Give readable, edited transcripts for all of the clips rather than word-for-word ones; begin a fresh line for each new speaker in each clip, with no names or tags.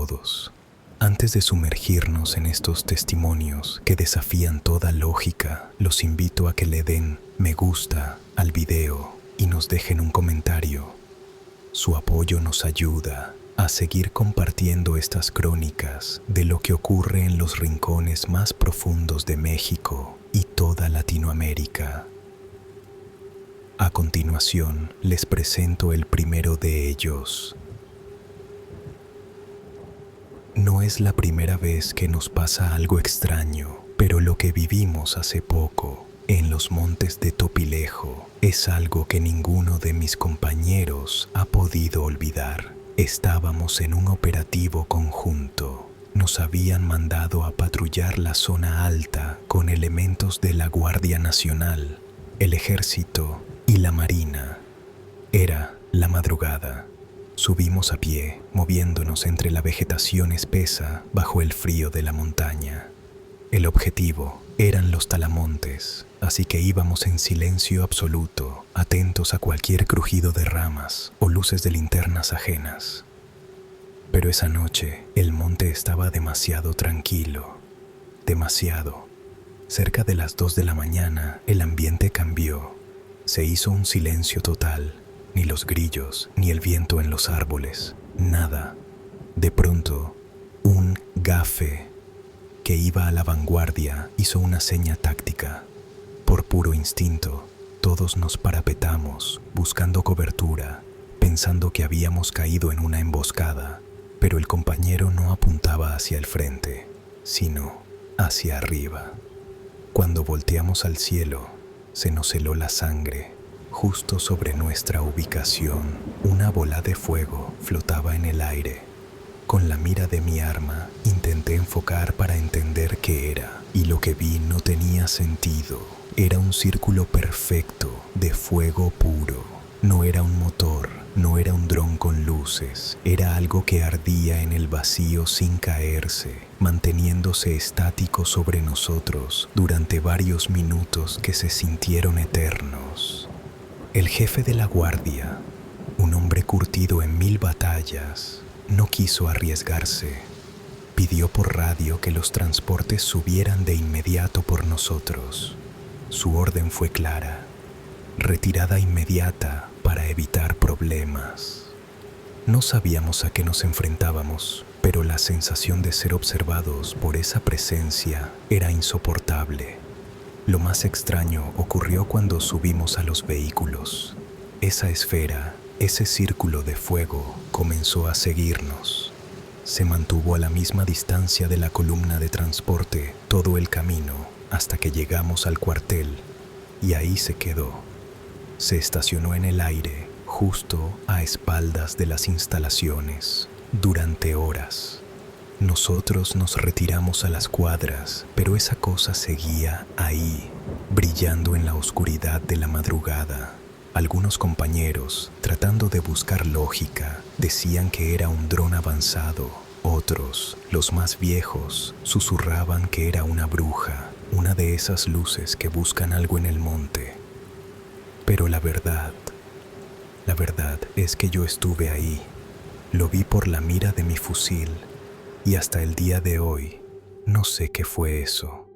todos. Antes de sumergirnos en estos testimonios que desafían toda lógica, los invito a que le den me gusta al video y nos dejen un comentario. Su apoyo nos ayuda a seguir compartiendo estas crónicas de lo que ocurre en los rincones más profundos de México y toda Latinoamérica. A continuación, les presento el primero de ellos. No es la primera vez que nos pasa algo extraño, pero lo que vivimos hace poco en los montes de Topilejo es algo que ninguno de mis compañeros ha podido olvidar. Estábamos en un operativo conjunto. Nos habían mandado a patrullar la zona alta con elementos de la Guardia Nacional, el Ejército y la Marina. Era la madrugada. Subimos a pie, moviéndonos entre la vegetación espesa bajo el frío de la montaña. El objetivo eran los talamontes, así que íbamos en silencio absoluto, atentos a cualquier crujido de ramas o luces de linternas ajenas. Pero esa noche el monte estaba demasiado tranquilo, demasiado. Cerca de las 2 de la mañana el ambiente cambió. Se hizo un silencio total. Ni los grillos, ni el viento en los árboles, nada. De pronto, un gafe que iba a la vanguardia hizo una seña táctica. Por puro instinto, todos nos parapetamos, buscando cobertura, pensando que habíamos caído en una emboscada, pero el compañero no apuntaba hacia el frente, sino hacia arriba. Cuando volteamos al cielo, se nos heló la sangre. Justo sobre nuestra ubicación, una bola de fuego flotaba en el aire. Con la mira de mi arma, intenté enfocar para entender qué era, y lo que vi no tenía sentido. Era un círculo perfecto de fuego puro. No era un motor, no era un dron con luces, era algo que ardía en el vacío sin caerse, manteniéndose estático sobre nosotros durante varios minutos que se sintieron eternos. El jefe de la guardia, un hombre curtido en 1000 batallas, no quiso arriesgarse. Pidió por radio que los transportes subieran de inmediato por nosotros. Su orden fue clara: retirada inmediata para evitar problemas. No sabíamos a qué nos enfrentábamos, pero la sensación de ser observados por esa presencia era insoportable. Lo más extraño ocurrió cuando subimos a los vehículos. Esa esfera, ese círculo de fuego, comenzó a seguirnos. Se mantuvo a la misma distancia de la columna de transporte todo el camino hasta que llegamos al cuartel, y ahí se quedó. Se estacionó en el aire, justo a espaldas de las instalaciones, durante horas. Nosotros nos retiramos a las cuadras, pero esa cosa seguía ahí, brillando en la oscuridad de la madrugada. Algunos compañeros, tratando de buscar lógica, decían que era un dron avanzado. Otros, los más viejos, susurraban que era una bruja, una de esas luces que buscan algo en el monte. Pero la verdad es que yo estuve ahí. Lo vi por la mira de mi fusil. Y hasta el día de hoy, no sé qué fue eso.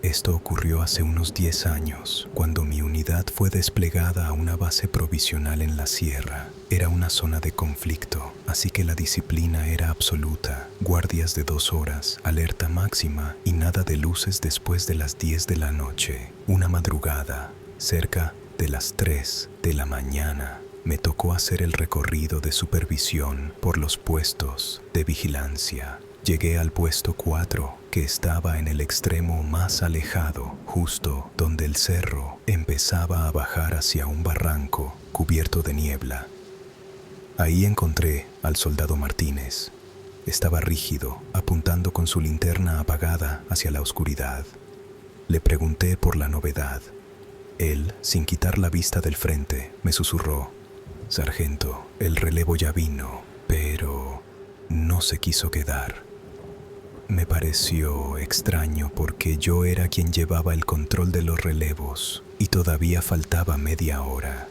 Esto ocurrió hace unos 10 años, cuando mi unidad fue desplegada a una base provisional en la sierra. Era una zona de conflicto, así que la disciplina era absoluta. Guardias de 2 horas, alerta máxima y nada de luces después de las 10 de la noche. Una madrugada, cerca de las 3 de la mañana. Me tocó hacer el recorrido de supervisión por los puestos de vigilancia. Llegué al puesto 4, que estaba en el extremo más alejado, justo donde el cerro empezaba a bajar hacia un barranco cubierto de niebla. Ahí encontré al soldado Martínez. Estaba rígido, apuntando con su linterna apagada hacia la oscuridad. Le pregunté por la novedad. Él, sin quitar la vista del frente, me susurró: «Sargento, el relevo ya vino, pero no se quiso quedar». Me pareció extraño porque yo era quien llevaba el control de los relevos y todavía faltaba media hora.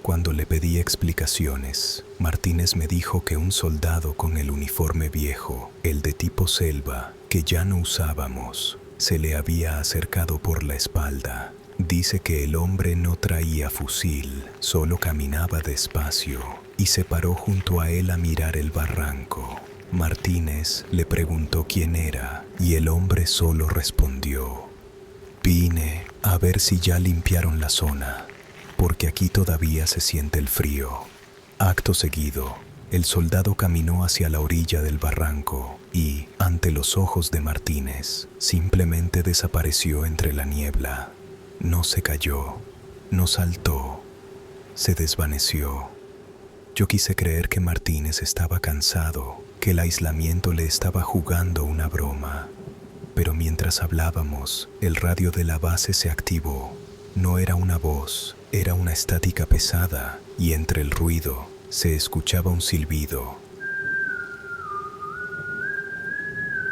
Cuando le pedí explicaciones, Martínez me dijo que un soldado con el uniforme viejo, el de tipo selva, que ya no usábamos, se le había acercado por la espalda. Dice que el hombre no traía fusil, solo caminaba despacio y se paró junto a él a mirar el barranco. Martínez le preguntó quién era y el hombre solo respondió: «Vine a ver si ya limpiaron la zona, porque aquí todavía se siente el frío». Acto seguido, el soldado caminó hacia la orilla del barranco y, ante los ojos de Martínez, simplemente desapareció entre la niebla. No se cayó, no saltó, se desvaneció. Yo quise creer que Martínez estaba cansado, que el aislamiento le estaba jugando una broma. Pero mientras hablábamos, el radio de la base se activó. No era una voz, era una estática pesada, y entre el ruido se escuchaba un silbido.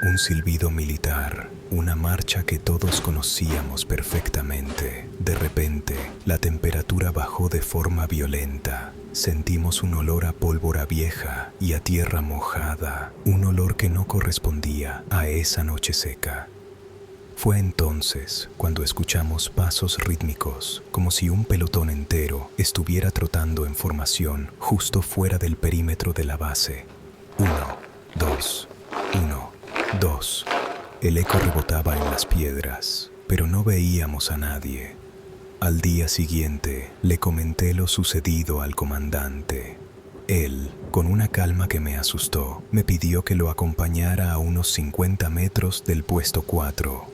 Un silbido militar, una marcha que todos conocíamos perfectamente. De repente, la temperatura bajó de forma violenta. Sentimos un olor a pólvora vieja y a tierra mojada, un olor que no correspondía a esa noche seca. Fue entonces cuando escuchamos pasos rítmicos, como si un pelotón entero estuviera trotando en formación justo fuera del perímetro de la base. 1, 2, 1, 2. El eco rebotaba en las piedras, pero no veíamos a nadie. Al día siguiente le comenté lo sucedido al comandante. Él, con una calma que me asustó, me pidió que lo acompañara a unos 50 metros del puesto 4.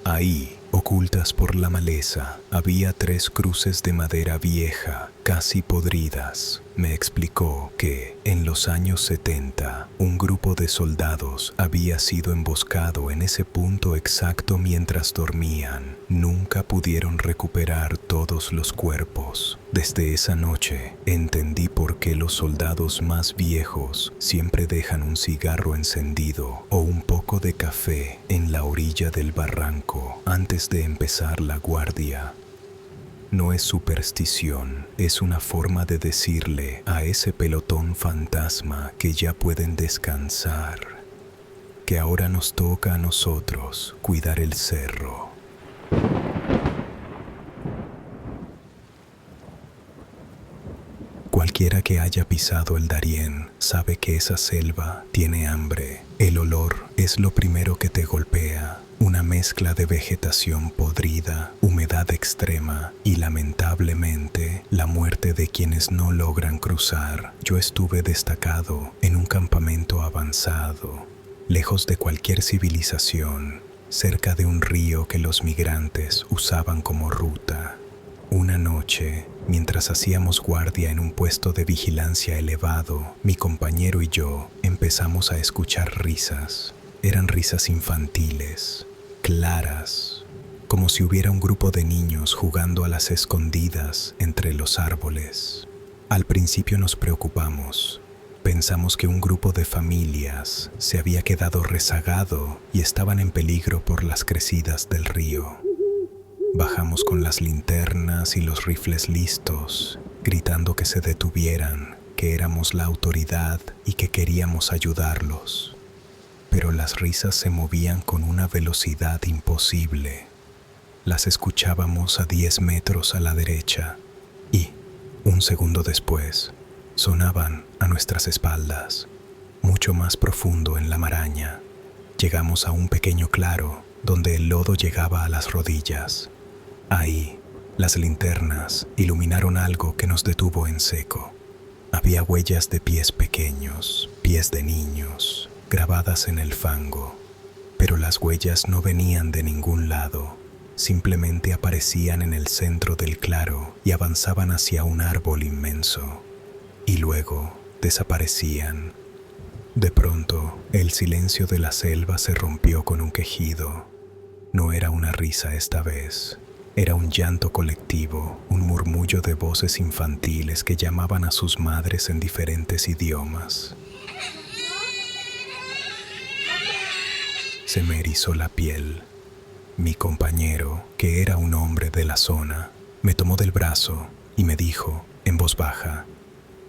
Ahí, ocultas por la maleza, había 3 cruces de madera vieja, casi podridas. Me explicó que, en los años 70, un grupo de soldados había sido emboscado en ese punto exacto mientras dormían. Nunca pudieron recuperar todos los cuerpos. Desde esa noche, entendí por qué los soldados más viejos siempre dejan un cigarro encendido o un poco de café en la orilla del barranco antes de empezar la guardia. No es superstición, es una forma de decirle a ese pelotón fantasma que ya pueden descansar, que ahora nos toca a nosotros cuidar el cerro. Cualquiera que haya pisado el Darién sabe que esa selva tiene hambre. El olor es lo primero que te golpea. Una mezcla de vegetación podrida, humedad extrema y, lamentablemente, la muerte de quienes no logran cruzar. Yo estuve destacado en un campamento avanzado, lejos de cualquier civilización, cerca de un río que los migrantes usaban como ruta. Una noche, mientras hacíamos guardia en un puesto de vigilancia elevado, mi compañero y yo empezamos a escuchar risas. Eran risas infantiles, claras, como si hubiera un grupo de niños jugando a las escondidas entre los árboles. Al principio nos preocupamos. Pensamos que un grupo de familias se había quedado rezagado y estaban en peligro por las crecidas del río. Bajamos con las linternas y los rifles listos, gritando que se detuvieran, que éramos la autoridad y que queríamos ayudarlos. Pero las risas se movían con una velocidad imposible. Las escuchábamos a 10 metros a la derecha y, un segundo después, sonaban a nuestras espaldas, mucho más profundo en la maraña. Llegamos a un pequeño claro donde el lodo llegaba a las rodillas. Ahí, las linternas iluminaron algo que nos detuvo en seco. Había huellas de pies pequeños, pies de niños, grabadas en el fango. Pero las huellas no venían de ningún lado, simplemente aparecían en el centro del claro y avanzaban hacia un árbol inmenso. Y luego desaparecían. De pronto, el silencio de la selva se rompió con un quejido. No era una risa esta vez. Era un llanto colectivo, un murmullo de voces infantiles que llamaban a sus madres en diferentes idiomas. Se me erizó la piel. Mi compañero, que era un hombre de la zona, me tomó del brazo y me dijo: en voz baja: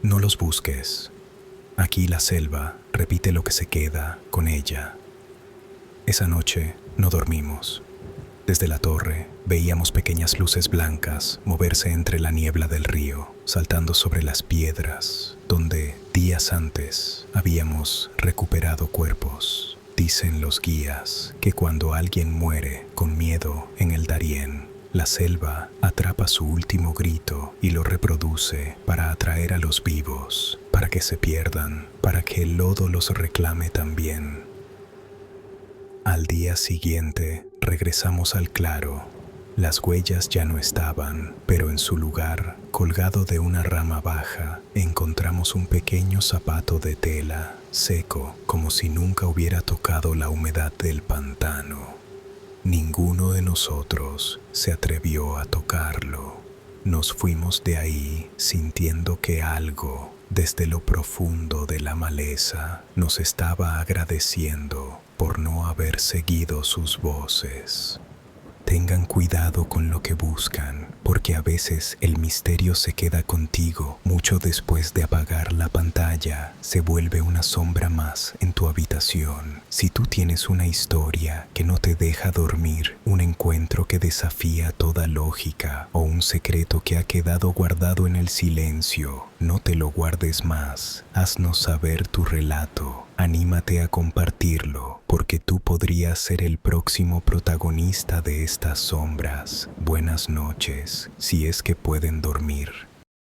no los busques. Aquí la selva repite lo que se queda con ella. Esa noche no dormimos. Desde la torre veíamos pequeñas luces blancas moverse entre la niebla del río, saltando sobre las piedras donde días antes habíamos recuperado cuerpos. Dicen los guías que cuando alguien muere con miedo en el Darién, la selva atrapa su último grito y lo reproduce para atraer a los vivos, para que se pierdan, para que el lodo los reclame también. Al día siguiente regresamos al claro. Las huellas ya no estaban, pero en su lugar, colgado de una rama baja, encontramos un pequeño zapato de tela, seco, como si nunca hubiera tocado la humedad del pantano. Ninguno de nosotros se atrevió a tocarlo. Nos fuimos de ahí sintiendo que algo, desde lo profundo de la maleza, nos estaba agradeciendo por no haber seguido sus voces. Tengan cuidado con lo que buscan, porque a veces el misterio se queda contigo mucho después de apagar la pantalla. Se vuelve una sombra más en tu habitación. Si tú tienes una historia que no te deja dormir, un encuentro que desafía toda lógica o un secreto que ha quedado guardado en el silencio, no te lo guardes más. Haznos saber tu relato. Anímate a compartirlo, porque tú podrías ser el próximo protagonista de estas sombras. Buenas noches, si es que pueden dormir.